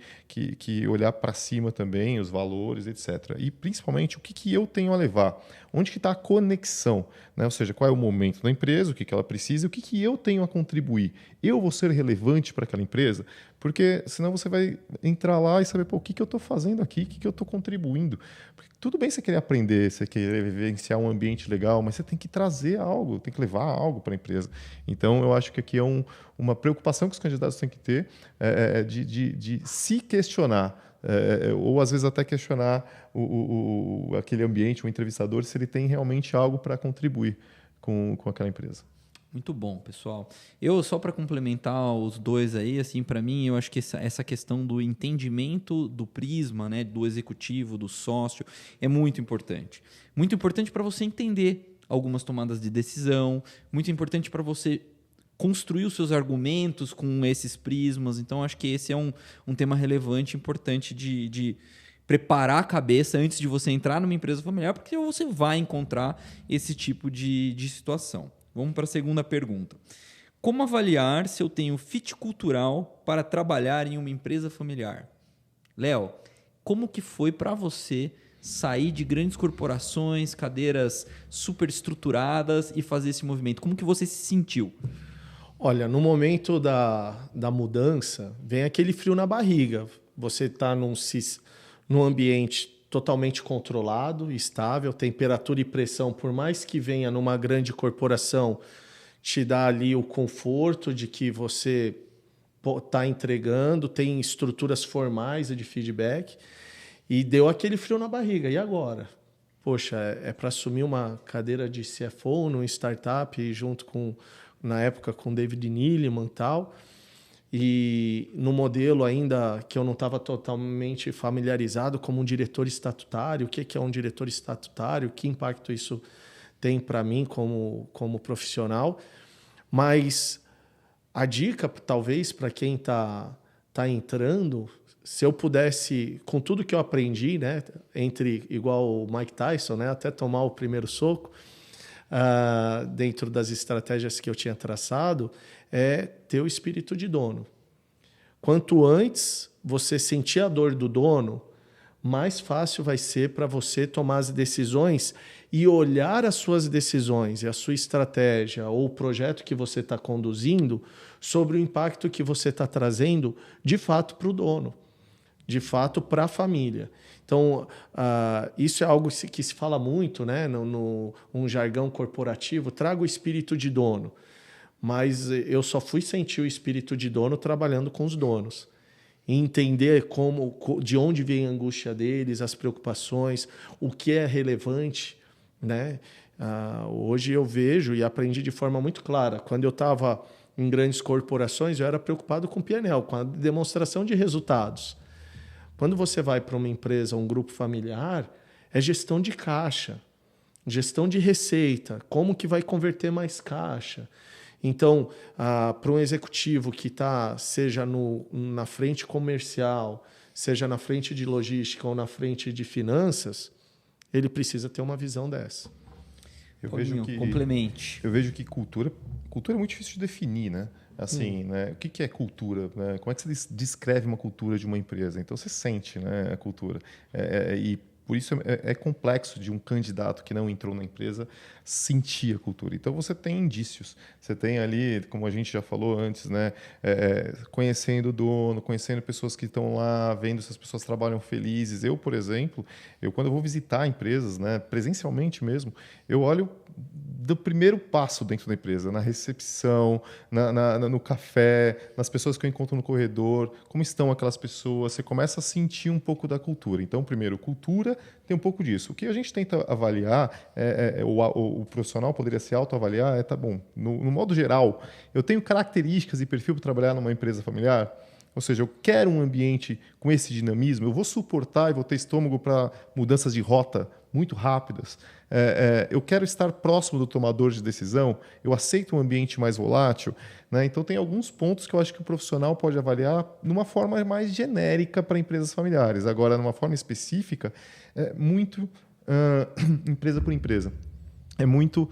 olhar para cima também, os valores, etc. E principalmente o que eu tenho a levar, onde que está a conexão, né? Ou seja, qual é o momento da empresa, o que ela precisa e o que eu tenho a contribuir. Eu vou ser relevante para aquela empresa? Porque senão você vai entrar lá e saber, o que eu estou fazendo aqui, o que eu estou contribuindo. Porque tudo bem você querer aprender, você querer vivenciar um ambiente legal, mas você tem que trazer algo, tem que levar algo para a empresa. Então, eu acho que aqui é uma preocupação que os candidatos têm que ter de se questionar, ou às vezes até questionar aquele ambiente, o entrevistador, se ele tem realmente algo para contribuir com aquela empresa. Muito bom, pessoal. Eu, só para complementar os dois aí, assim, para mim, eu acho que essa questão do entendimento do prisma, né, do executivo, do sócio, é muito importante. Muito importante para você entender algumas tomadas de decisão, muito importante para você construir os seus argumentos com esses prismas. Então, acho que esse é um tema relevante, importante de preparar a cabeça antes de você entrar numa empresa familiar, porque você vai encontrar esse tipo de situação. Vamos para a segunda pergunta. Como avaliar se eu tenho fit cultural para trabalhar em uma empresa familiar? Léo, como que foi para você sair de grandes corporações, cadeiras super estruturadas e fazer esse movimento? Como que você se sentiu? Olha, no momento da mudança, vem aquele frio na barriga. Você está num ambiente totalmente controlado, estável, temperatura e pressão, por mais que venha numa grande corporação, te dá ali o conforto de que você está entregando, tem estruturas formais de feedback, e deu aquele frio na barriga. E agora? Poxa, é para assumir uma cadeira de CFO num startup, junto com, na época, com David Neeleman e tal, e no modelo ainda que eu não estava totalmente familiarizado como um diretor estatutário. O que é um diretor estatutário? Que impacto isso tem para mim como profissional? Mas a dica, talvez, para quem tá entrando, se eu pudesse, com tudo que eu aprendi, né, igual o Mike Tyson, né, até tomar o primeiro soco, dentro das estratégias que eu tinha traçado, é ter o espírito de dono. Quanto antes você sentir a dor do dono, mais fácil vai ser para você tomar as decisões e olhar as suas decisões e a sua estratégia ou o projeto que você está conduzindo sobre o impacto que você está trazendo de fato para o dono, de fato para a família. Então, isso é algo que se fala muito, né, um jargão corporativo: traga o espírito de dono. Mas eu só fui sentir o espírito de dono trabalhando com os donos. E entender de onde vem a angústia deles, as preocupações, o que é relevante, né? Hoje eu vejo e aprendi de forma muito clara. Quando eu estava em grandes corporações, eu era preocupado com o P&L, com a demonstração de resultados. Quando você vai para uma empresa, um grupo familiar, é gestão de caixa, gestão de receita, como que vai converter mais caixa. Então, para um executivo que está, seja na frente comercial, seja na frente de logística ou na frente de finanças, ele precisa ter uma visão dessa. Complemente. Eu vejo que cultura é muito difícil de definir, né? Assim, né? O que é cultura? Né? Como é que você descreve uma cultura de uma empresa? Então, você sente, né, a cultura. E por isso é complexo de um candidato que não entrou na empresa sentir a cultura. Então, você tem indícios. Você tem ali, como a gente já falou antes, né, conhecendo o dono, conhecendo pessoas que estão lá, vendo se as pessoas trabalham felizes. Eu, por exemplo, quando eu vou visitar empresas, né, presencialmente mesmo, eu olho do primeiro passo dentro da empresa, na recepção, no café, nas pessoas que eu encontro no corredor, como estão aquelas pessoas. Você começa a sentir um pouco da cultura. Então, primeiro, cultura tem um pouco disso. O que a gente tenta avaliar, o profissional poderia se autoavaliar, tá bom, no modo geral, eu tenho características e perfil para trabalhar numa empresa familiar? Ou seja, eu quero um ambiente com esse dinamismo, eu vou suportar e vou ter estômago para mudanças de rota muito rápidas. Eu quero estar próximo do tomador de decisão, eu aceito um ambiente mais volátil, né? Então, tem alguns pontos que eu acho que o profissional pode avaliar de uma forma mais genérica para empresas familiares. Agora, numa forma específica, muito empresa por empresa. É muito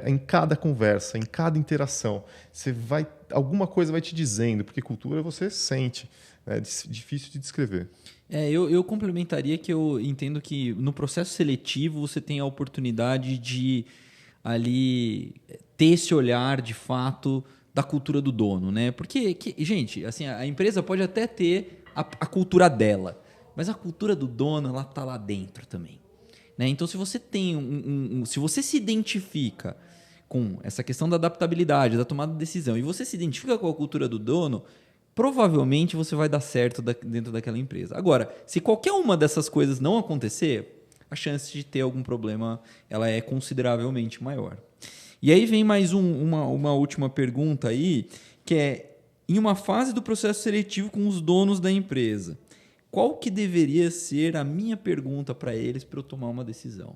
em cada conversa, em cada interação. Alguma coisa vai te dizendo, porque cultura você sente. É difícil de descrever. Eu complementaria que eu entendo que no processo seletivo você tem a oportunidade de ali ter esse olhar de fato da cultura do dono, né? Porque, gente, assim, a empresa pode até ter a cultura dela, mas a cultura do dono, ela tá lá dentro também. Né? Então, se você tem se você se identifica com essa questão da adaptabilidade, da tomada de decisão, e você se identifica com a cultura do dono, provavelmente você vai dar certo dentro daquela empresa. Agora, se qualquer uma dessas coisas não acontecer, a chance de ter algum problema ela é consideravelmente maior. E aí vem mais uma última pergunta aí, que é: em uma fase do processo seletivo com os donos da empresa, qual que deveria ser a minha pergunta para eles para eu tomar uma decisão?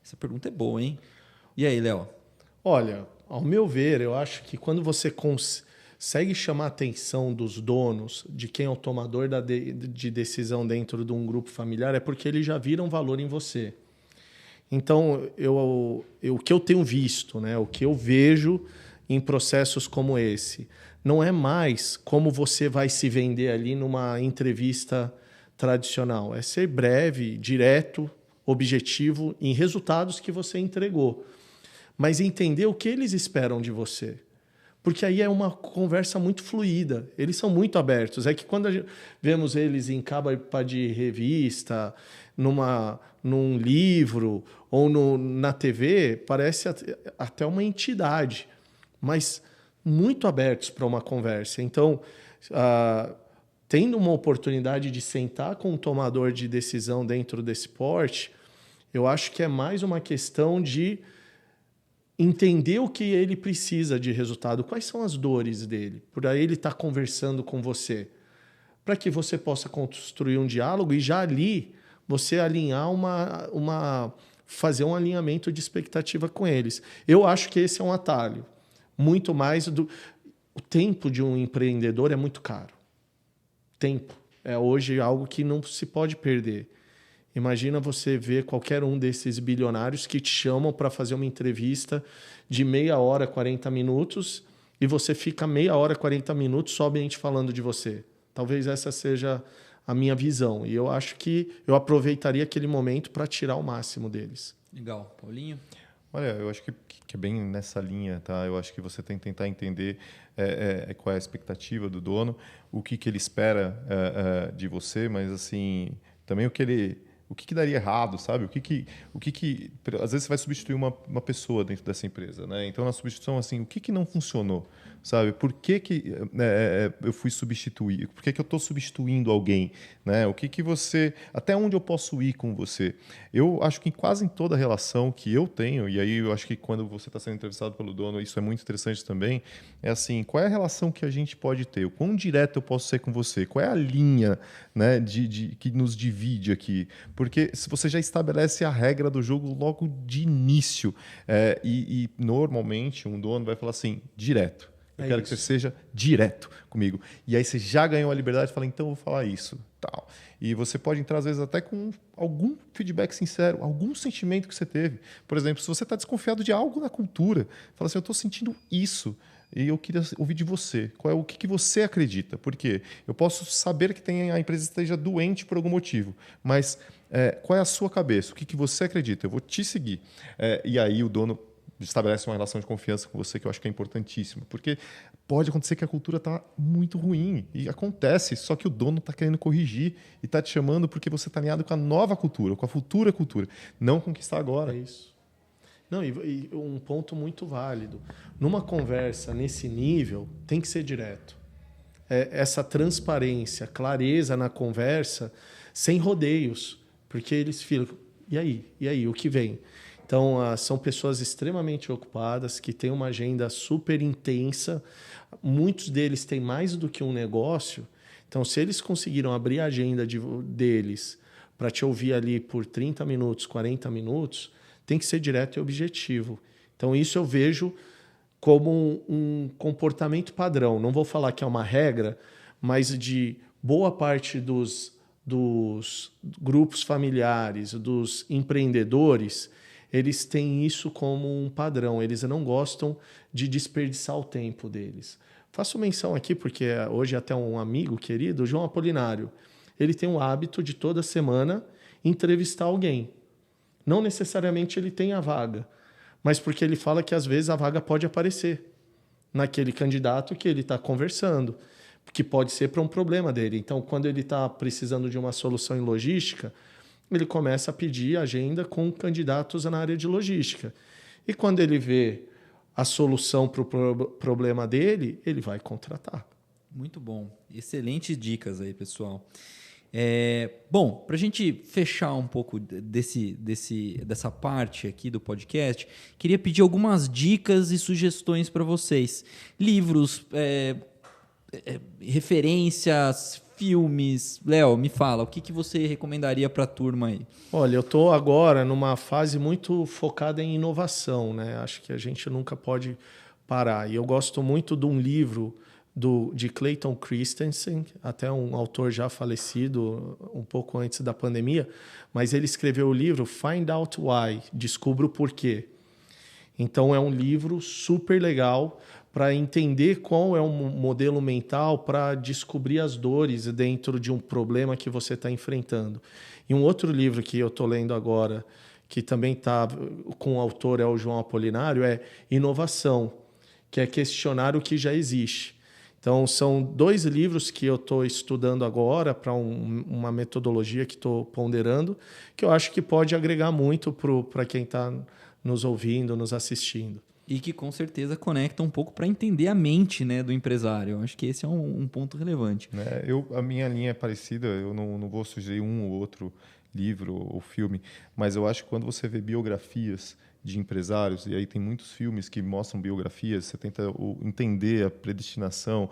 Essa pergunta é boa, hein? E aí, Léo? Olha, ao meu ver, eu acho que quando você consegue chamar a atenção dos donos, de quem é o tomador de decisão dentro de um grupo familiar, é porque eles já viram valor em você. Então, o que eu tenho visto, né, o que eu vejo em processos como esse, não é mais como você vai se vender ali numa entrevista tradicional. É ser breve, direto, objetivo em resultados que você entregou. Mas entender o que eles esperam de você. Porque aí é uma conversa muito fluida. Eles são muito abertos. É que quando vemos eles em capa de revista, num livro ou na TV, parece até uma entidade. mas muito abertos para uma conversa. Então, tendo uma oportunidade de sentar com um tomador de decisão dentro desse porte, eu acho que é mais uma questão de entender o que ele precisa de resultado, quais são as dores dele, por aí ele estar conversando com você, para que você possa construir um diálogo e já ali você alinhar fazer um alinhamento de expectativa com eles. Eu acho que esse é um atalho. Muito mais o tempo de um empreendedor é muito caro. Tempo é hoje algo que não se pode perder. Imagina você ver qualquer um desses bilionários que te chamam para fazer uma entrevista de meia hora, 40 minutos, e você fica meia hora, 40 minutos somente falando de você. Talvez essa seja a minha visão. E eu acho que eu aproveitaria aquele momento para tirar o máximo deles. Legal. Paulinho? Olha, eu acho que é bem nessa linha, tá? Eu acho que você tem que tentar entender qual é a expectativa do dono, o que ele espera de você, mas assim, também o que daria errado, sabe? Às vezes você vai substituir uma pessoa dentro dessa empresa, né? Então na substituição, assim, o que não funcionou, sabe? Por que eu fui substituir? Por que eu estou substituindo alguém, né? Até onde eu posso ir com você? Eu acho que quase em toda relação que eu tenho, e aí eu acho que quando você está sendo entrevistado pelo dono, isso é muito interessante também, é assim, qual é a relação que a gente pode ter? O quão direto eu posso ser com você? Qual é a linha, né, que nos divide aqui? Porque se você já estabelece a regra do jogo logo de início, e normalmente um dono vai falar assim, direto. Eu quero que você seja direto comigo. E aí você já ganhou a liberdade e fala, então eu vou falar isso. Tal. E você pode entrar, às vezes, até com algum feedback sincero, algum sentimento que você teve. Por exemplo, se você está desconfiado de algo na cultura, fala assim, eu estou sentindo isso. E eu queria ouvir de você. O que você acredita? Por quê? Eu posso saber que a empresa esteja doente por algum motivo, mas qual é a sua cabeça? O que você acredita? Eu vou te seguir. E aí o dono estabelece uma relação de confiança com você, que eu acho que é importantíssimo. Porque pode acontecer que a cultura está muito ruim. E acontece, só que o dono está querendo corrigir e está te chamando porque você está alinhado com a nova cultura, com a futura cultura. Não com o que está agora. É isso. Não, e um ponto muito válido. Numa conversa nesse nível, tem que ser direto. Essa transparência, clareza na conversa, sem rodeios. Porque eles ficam, e aí, o que vem? Então, são pessoas extremamente ocupadas, que têm uma agenda super intensa. Muitos deles têm mais do que um negócio. Então, se eles conseguiram abrir a agenda deles para te ouvir ali por 30 minutos, 40 minutos, tem que ser direto e objetivo. Então, isso eu vejo como um comportamento padrão. Não vou falar que é uma regra, mas de boa parte dos grupos familiares, dos empreendedores, eles têm isso como um padrão. Eles não gostam de desperdiçar o tempo deles. Faço menção aqui porque hoje até um amigo querido, o João Apolinário, ele tem o hábito de toda semana entrevistar alguém. Não necessariamente ele tem a vaga, mas porque ele fala que às vezes a vaga pode aparecer naquele candidato que ele está conversando, que pode ser para um problema dele. Então, quando ele está precisando de uma solução em logística, ele começa a pedir agenda com candidatos na área de logística. E quando ele vê a solução para o problema dele, ele vai contratar. Muito bom. Excelentes dicas aí, pessoal. Bom, para a gente fechar um pouco dessa parte aqui do podcast, queria pedir algumas dicas e sugestões para vocês. Livros, referências, filmes. Léo, me fala, o que você recomendaria para a turma aí? Olha, eu estou agora numa fase muito focada em inovação, né? Acho que a gente nunca pode parar. E eu gosto muito de um livro de Clayton Christensen, até um autor já falecido um pouco antes da pandemia, mas ele escreveu o livro Find Out Why, Descubra o Porquê. Então é um livro super legal para entender qual é um modelo mental para descobrir as dores dentro de um problema que você está enfrentando. E um outro livro que eu estou lendo agora, que também está com o autor, é o João Apolinário, é Inovação, que é questionar o que já existe. Então, são 2 livros que eu estou estudando agora para uma metodologia que estou ponderando, que eu acho que pode agregar muito para quem está nos ouvindo, nos assistindo. E que com certeza conecta um pouco para entender a mente, né, do empresário. Eu acho que esse é um ponto relevante. Né? A minha linha é parecida, eu não vou sugerir um ou outro livro ou filme, mas eu acho que quando você vê biografias de empresários, e aí tem muitos filmes que mostram biografias, você tenta entender a predestinação,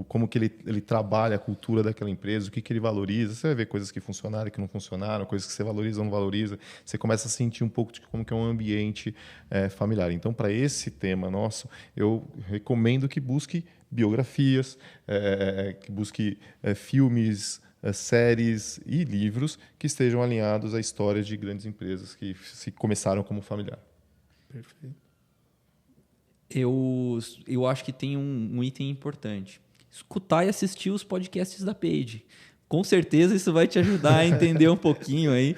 como que ele trabalha a cultura daquela empresa, o que ele valoriza. Você vai ver coisas que funcionaram, que não funcionaram, coisas que você valoriza ou não valoriza. Você começa a sentir um pouco de como que é um ambiente familiar. Então, para esse tema nosso, eu recomendo que busque biografias, que busque filmes, séries e livros que estejam alinhados à história de grandes empresas que se começaram como familiar. Perfeito. Eu acho que tem um item importante. Escutar e assistir os podcasts da Page. Com certeza isso vai te ajudar a entender um pouquinho aí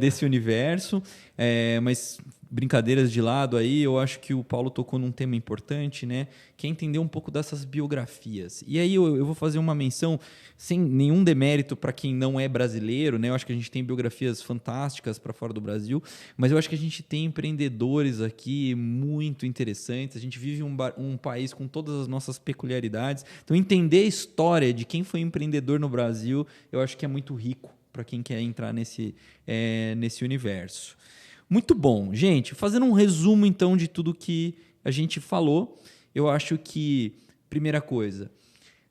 desse universo. Mas brincadeiras de lado aí, eu acho que o Paulo tocou num tema importante, né? Que é entender um pouco dessas biografias. E aí eu vou fazer uma menção sem nenhum demérito para quem não é brasileiro, né? Eu acho que a gente tem biografias fantásticas para fora do Brasil, mas eu acho que a gente tem empreendedores aqui muito interessantes. A gente vive um país com todas as nossas peculiaridades. Então, entender a história de quem foi empreendedor no Brasil, eu acho que é muito rico para quem quer entrar nesse universo. Muito bom. Gente, fazendo um resumo, então, de tudo que a gente falou, eu acho que, primeira coisa,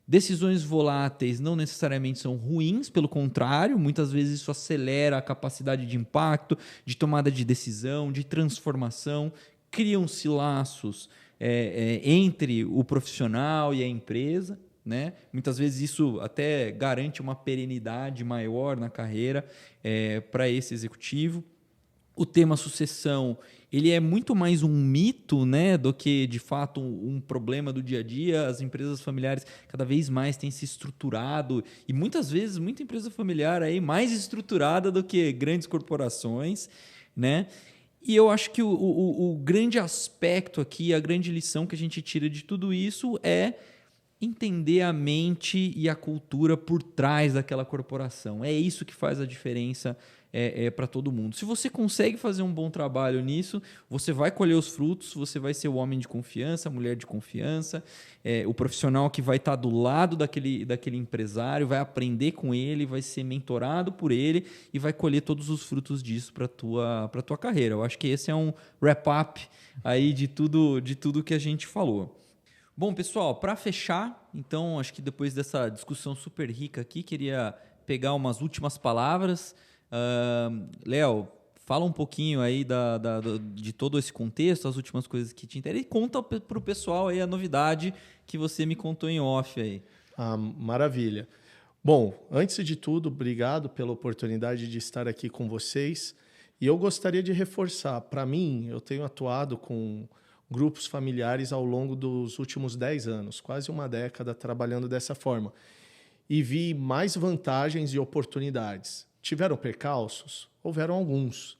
decisões voláteis não necessariamente são ruins, pelo contrário, muitas vezes isso acelera a capacidade de impacto, de tomada de decisão, de transformação, criam-se laços entre o profissional e a empresa, né? Muitas vezes isso até garante uma perenidade maior na carreira para esse executivo. O tema sucessão, ele é muito mais um mito, né, do que, de fato, um problema do dia a dia. As empresas familiares cada vez mais têm se estruturado e, muitas vezes, muita empresa familiar aí mais estruturada do que grandes corporações, né? E eu acho que o grande aspecto aqui, a grande lição que a gente tira de tudo isso é entender a mente e a cultura por trás daquela corporação. É isso que faz a diferença para todo mundo. Se você consegue fazer um bom trabalho nisso, você vai colher os frutos, você vai ser o homem de confiança, a mulher de confiança, o profissional que vai estar do lado daquele empresário, vai aprender com ele, vai ser mentorado por ele e vai colher todos os frutos disso para a tua carreira. Eu acho que esse é um wrap-up aí de tudo que a gente falou. Bom, pessoal, para fechar, então, acho que depois dessa discussão super rica aqui, queria pegar umas últimas palavras. Léo, fala um pouquinho aí de todo esse contexto, as últimas coisas que te interessam, e conta para o pessoal aí a novidade que você me contou em off aí. Maravilha. Bom, antes de tudo, obrigado pela oportunidade de estar aqui com vocês. E eu gostaria de reforçar, para mim, eu tenho atuado com grupos familiares ao longo dos últimos 10 anos, quase uma década trabalhando dessa forma. E vi mais vantagens e oportunidades. Tiveram percalços? Houveram alguns.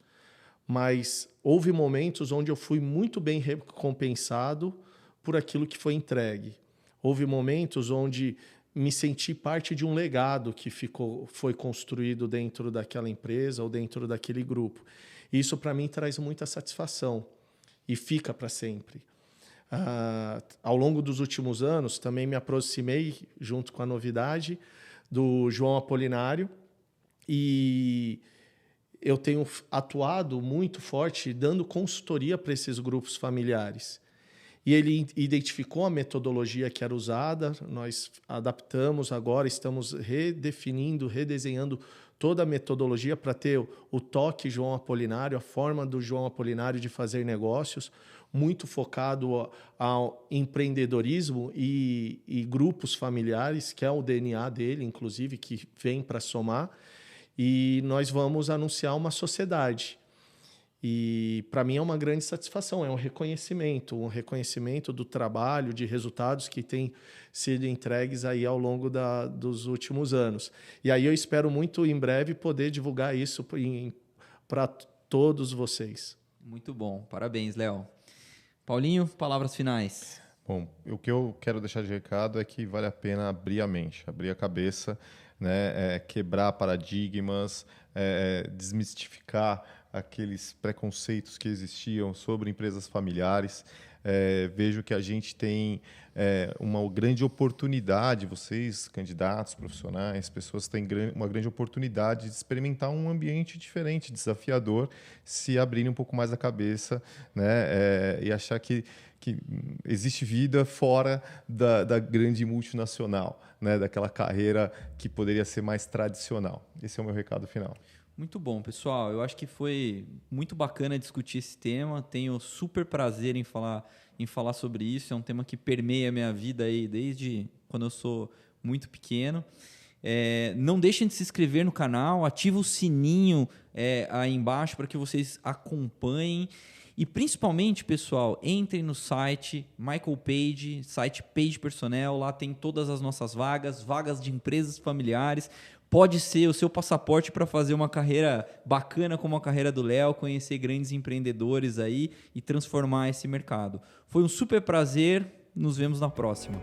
Mas houve momentos onde eu fui muito bem recompensado por aquilo que foi entregue. Houve momentos onde me senti parte de um legado que foi construído dentro daquela empresa ou dentro daquele grupo. Isso, para mim, traz muita satisfação. E fica para sempre. Ao longo dos últimos anos, também me aproximei, junto com a novidade, do João Apolinário, e eu tenho atuado muito forte, dando consultoria para esses grupos familiares. E ele identificou a metodologia que era usada, nós adaptamos agora, estamos redefinindo, redesenhando toda a metodologia para ter o toque João Apolinário, a forma do João Apolinário de fazer negócios, muito focado ao empreendedorismo e grupos familiares, que é o DNA dele, inclusive, que vem para somar. E nós vamos anunciar uma sociedade. E para mim é uma grande satisfação, é um reconhecimento do trabalho, de resultados que têm sido entregues aí ao longo dos últimos anos. E aí eu espero muito em breve poder divulgar isso para todos vocês. Muito bom, parabéns, Léo. Paulinho, palavras finais. Bom, o que eu quero deixar de recado é que vale a pena abrir a mente, abrir a cabeça, né? Quebrar paradigmas, desmistificar aqueles preconceitos que existiam sobre empresas familiares. Vejo que a gente tem uma grande oportunidade, vocês, candidatos, profissionais, pessoas têm uma grande oportunidade de experimentar um ambiente diferente, desafiador, se abrirem um pouco mais a cabeça, né? E achar que existe vida fora da grande multinacional, né? Daquela carreira que poderia ser mais tradicional. Esse é o meu recado final. Muito bom, pessoal. Eu acho que foi muito bacana discutir esse tema. Tenho super prazer em falar sobre isso. É um tema que permeia a minha vida aí desde quando eu sou muito pequeno. Não deixem de se inscrever no canal, ativa o sininho aí embaixo para que vocês acompanhem. E principalmente, pessoal, entrem no site Michael Page, site Page Personnel. Lá tem todas as nossas vagas de empresas familiares. Pode ser o seu passaporte para fazer uma carreira bacana como a carreira do Léo, conhecer grandes empreendedores aí e transformar esse mercado. Foi um super prazer, nos vemos na próxima.